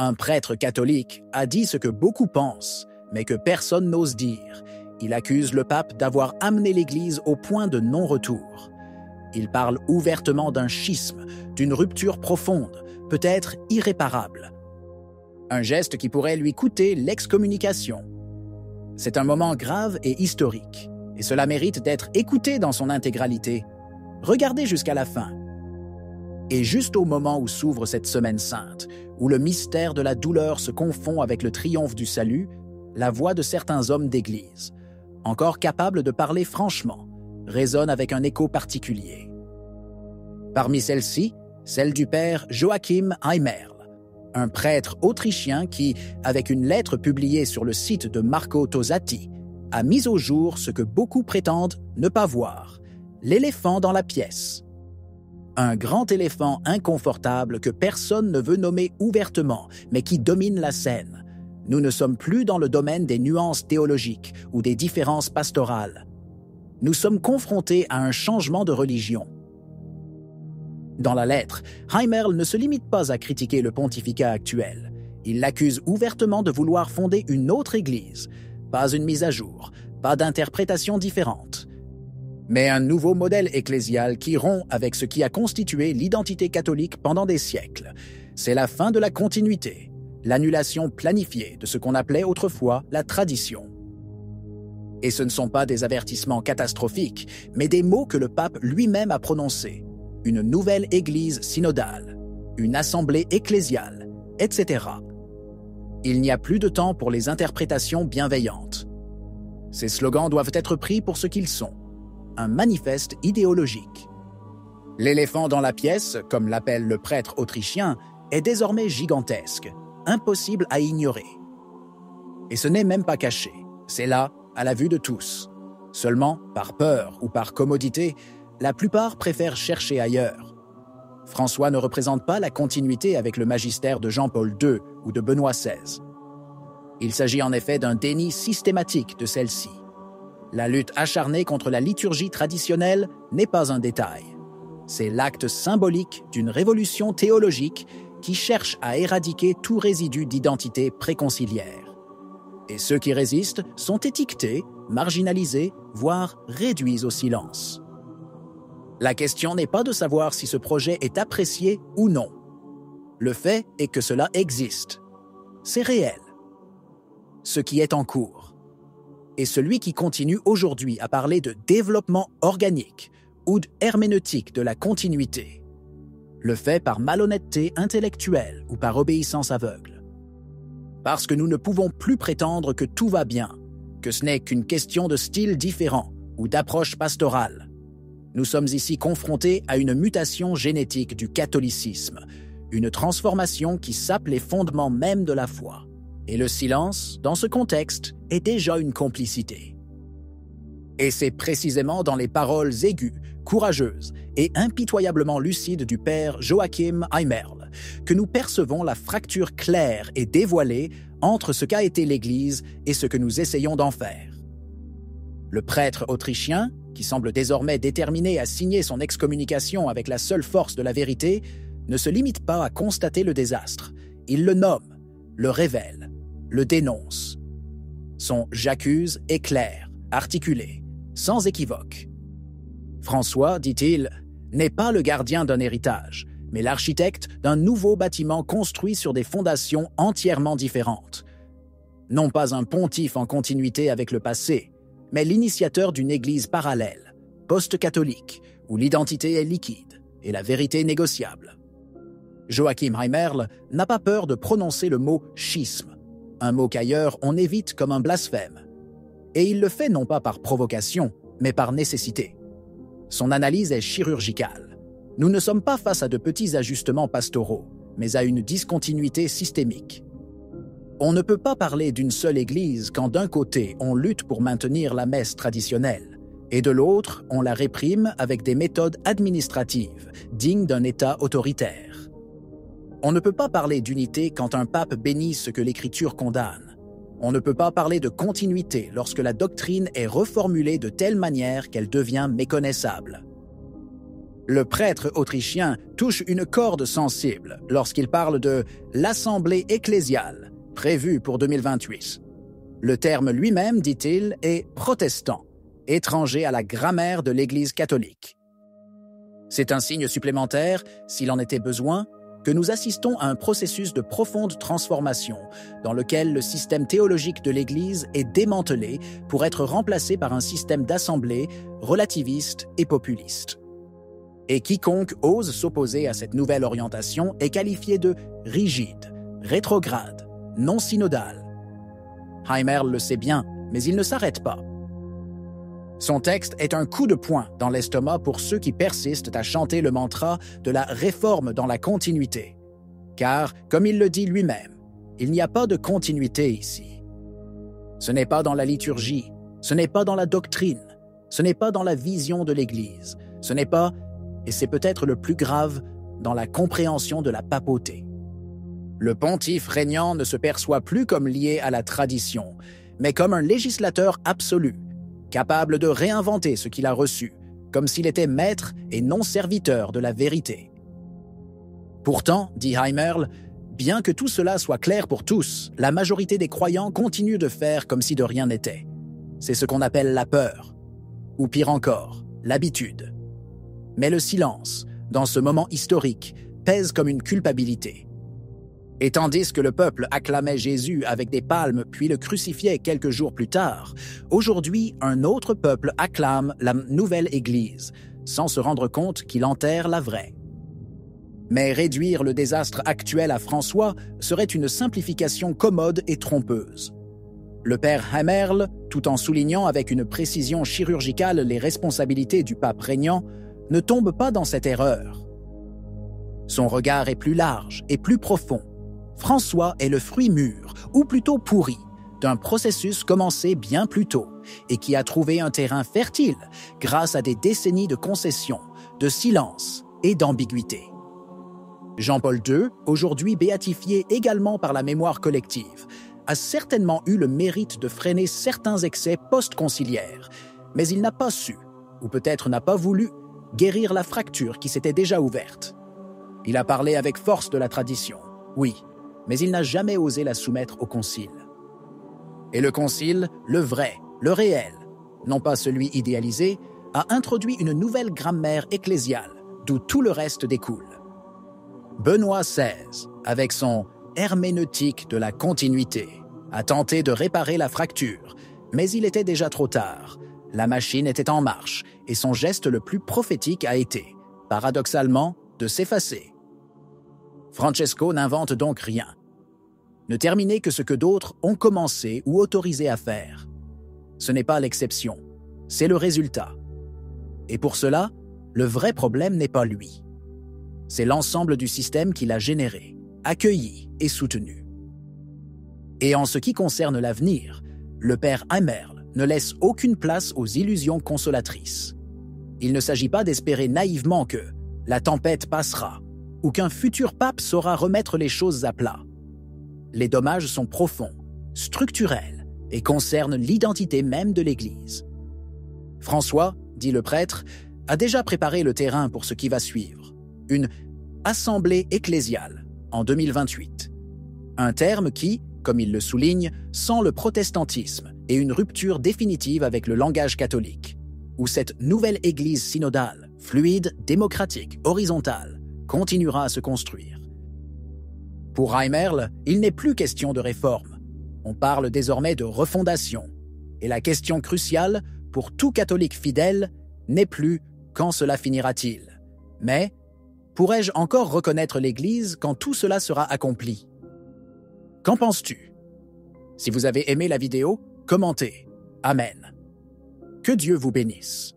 Un prêtre catholique a dit ce que beaucoup pensent, mais que personne n'ose dire. Il accuse le pape d'avoir amené l'Église au point de non-retour. Il parle ouvertement d'un schisme, d'une rupture profonde, peut-être irréparable. Un geste qui pourrait lui coûter l'excommunication. C'est un moment grave et historique, et cela mérite d'être écouté dans son intégralité. Regardez jusqu'à la fin. Et juste au moment où s'ouvre cette semaine sainte, où le mystère de la douleur se confond avec le triomphe du salut, la voix de certains hommes d'Église, encore capables de parler franchement, résonne avec un écho particulier. Parmi celles-ci, celle du père Joachim Heimerl, un prêtre autrichien qui, avec une lettre publiée sur le site de Marco Tosatti, a mis au jour ce que beaucoup prétendent ne pas voir, l'éléphant dans la pièce. Un grand éléphant inconfortable que personne ne veut nommer ouvertement, mais qui domine la scène. Nous ne sommes plus dans le domaine des nuances théologiques ou des différences pastorales. Nous sommes confrontés à un changement de religion. Dans la lettre, Heimerl ne se limite pas à critiquer le pontificat actuel. Il l'accuse ouvertement de vouloir fonder une autre Église. Pas une mise à jour, pas d'interprétation différente, mais un nouveau modèle ecclésial qui rompt avec ce qui a constitué l'identité catholique pendant des siècles. C'est la fin de la continuité, l'annulation planifiée de ce qu'on appelait autrefois la tradition. Et ce ne sont pas des avertissements catastrophiques, mais des mots que le pape lui-même a prononcés. Une nouvelle Église synodale, une assemblée ecclésiale, etc. Il n'y a plus de temps pour les interprétations bienveillantes. Ces slogans doivent être pris pour ce qu'ils sont, un manifeste idéologique. L'éléphant dans la pièce, comme l'appelle le prêtre autrichien, est désormais gigantesque, impossible à ignorer. Et ce n'est même pas caché, c'est là, à la vue de tous. Seulement, par peur ou par commodité, la plupart préfèrent chercher ailleurs. François ne représente pas la continuité avec le magistère de Jean-Paul II ou de Benoît XVI. Il s'agit en effet d'un déni systématique de celle-ci. La lutte acharnée contre la liturgie traditionnelle n'est pas un détail. C'est l'acte symbolique d'une révolution théologique qui cherche à éradiquer tout résidu d'identité préconciliaire. Et ceux qui résistent sont étiquetés, marginalisés, voire réduits au silence. La question n'est pas de savoir si ce projet est apprécié ou non. Le fait est que cela existe. C'est réel. Ce qui est en cours. Et celui qui continue aujourd'hui à parler de développement organique ou d'herméneutique de la continuité, le fait par malhonnêteté intellectuelle ou par obéissance aveugle. Parce que nous ne pouvons plus prétendre que tout va bien, que ce n'est qu'une question de style différent ou d'approche pastorale. Nous sommes ici confrontés à une mutation génétique du catholicisme, une transformation qui sape les fondements même de la foi. Et le silence, dans ce contexte, est déjà une complicité. Et c'est précisément dans les paroles aiguës, courageuses et impitoyablement lucides du père Joachim Heimerl que nous percevons la fracture claire et dévoilée entre ce qu'a été l'Église et ce que nous essayons d'en faire. Le prêtre autrichien, qui semble désormais déterminé à signer son excommunication avec la seule force de la vérité, ne se limite pas à constater le désastre. Il le nomme, le révèle, le dénonce. Son « j'accuse » est clair, articulé, sans équivoque. François, dit-il, n'est pas le gardien d'un héritage, mais l'architecte d'un nouveau bâtiment construit sur des fondations entièrement différentes. Non pas un pontife en continuité avec le passé, mais l'initiateur d'une église parallèle, post-catholique, où l'identité est liquide et la vérité négociable. Joachim Heimerl n'a pas peur de prononcer le mot « schisme », un mot qu'ailleurs on évite comme un blasphème. Et il le fait non pas par provocation, mais par nécessité. Son analyse est chirurgicale. Nous ne sommes pas face à de petits ajustements pastoraux, mais à une discontinuité systémique. On ne peut pas parler d'une seule église quand d'un côté on lutte pour maintenir la messe traditionnelle, et de l'autre on la réprime avec des méthodes administratives, dignes d'un État autoritaire. On ne peut pas parler d'unité quand un pape bénit ce que l'Écriture condamne. On ne peut pas parler de continuité lorsque la doctrine est reformulée de telle manière qu'elle devient méconnaissable. Le prêtre autrichien touche une corde sensible lorsqu'il parle de l'Assemblée ecclésiale, prévue pour 2028. Le terme lui-même, dit-il, est protestant, étranger à la grammaire de l'Église catholique. C'est un signe supplémentaire, s'il en était besoin, que nous assistons à un processus de profonde transformation dans lequel le système théologique de l'Église est démantelé pour être remplacé par un système d'assemblée relativiste et populiste. Et quiconque ose s'opposer à cette nouvelle orientation est qualifié de rigide, rétrograde, non synodal. Heimerle le sait bien, mais il ne s'arrête pas. Son texte est un coup de poing dans l'estomac pour ceux qui persistent à chanter le mantra de la réforme dans la continuité. Car, comme il le dit lui-même, il n'y a pas de continuité ici. Ce n'est pas dans la liturgie, ce n'est pas dans la doctrine, ce n'est pas dans la vision de l'Église, ce n'est pas, et c'est peut-être le plus grave, dans la compréhension de la papauté. Le pontife régnant ne se perçoit plus comme lié à la tradition, mais comme un législateur absolu, capable de réinventer ce qu'il a reçu, comme s'il était maître et non serviteur de la vérité. Pourtant, dit Heimerle, bien que tout cela soit clair pour tous, la majorité des croyants continue de faire comme si de rien n'était. C'est ce qu'on appelle la peur, ou pire encore, l'habitude. Mais le silence, dans ce moment historique, pèse comme une culpabilité. Et tandis que le peuple acclamait Jésus avec des palmes puis le crucifiait quelques jours plus tard, aujourd'hui, un autre peuple acclame la nouvelle Église, sans se rendre compte qu'il enterre la vraie. Mais réduire le désastre actuel à François serait une simplification commode et trompeuse. Le père Heimerle, tout en soulignant avec une précision chirurgicale les responsabilités du pape régnant, ne tombe pas dans cette erreur. Son regard est plus large et plus profond. François est le fruit mûr, ou plutôt pourri, d'un processus commencé bien plus tôt et qui a trouvé un terrain fertile grâce à des décennies de concessions, de silence et d'ambiguïté. Jean-Paul II, aujourd'hui béatifié également par la mémoire collective, a certainement eu le mérite de freiner certains excès post-conciliaires, mais il n'a pas su, ou peut-être n'a pas voulu, guérir la fracture qui s'était déjà ouverte. Il a parlé avec force de la tradition, oui, mais il n'a jamais osé la soumettre au concile. Et le concile, le vrai, le réel, non pas celui idéalisé, a introduit une nouvelle grammaire ecclésiale, d'où tout le reste découle. Benoît XVI, avec son « herméneutique de la continuité », a tenté de réparer la fracture, mais il était déjà trop tard. La machine était en marche, et son geste le plus prophétique a été, paradoxalement, de s'effacer. Francesco n'invente donc rien. Ne terminez que ce que d'autres ont commencé ou autorisé à faire. Ce n'est pas l'exception, c'est le résultat. Et pour cela, le vrai problème n'est pas lui. C'est l'ensemble du système qui l'a généré, accueilli et soutenu. Et en ce qui concerne l'avenir, le père Heimerle ne laisse aucune place aux illusions consolatrices. Il ne s'agit pas d'espérer naïvement que la tempête passera ou qu'un futur pape saura remettre les choses à plat. Les dommages sont profonds, structurels et concernent l'identité même de l'Église. François, dit le prêtre, a déjà préparé le terrain pour ce qui va suivre, une assemblée ecclésiale en 2028. Un terme qui, comme il le souligne, sent le protestantisme et une rupture définitive avec le langage catholique, où cette nouvelle Église synodale, fluide, démocratique, horizontale, continuera à se construire. Pour Heimerle, il n'est plus question de réforme. On parle désormais de refondation. Et la question cruciale, pour tout catholique fidèle, n'est plus « quand cela finira-t-il ?» mais « pourrais-je encore reconnaître l'Église quand tout cela sera accompli ?» Qu'en penses-tu? Si vous avez aimé la vidéo, commentez. Amen. Que Dieu vous bénisse.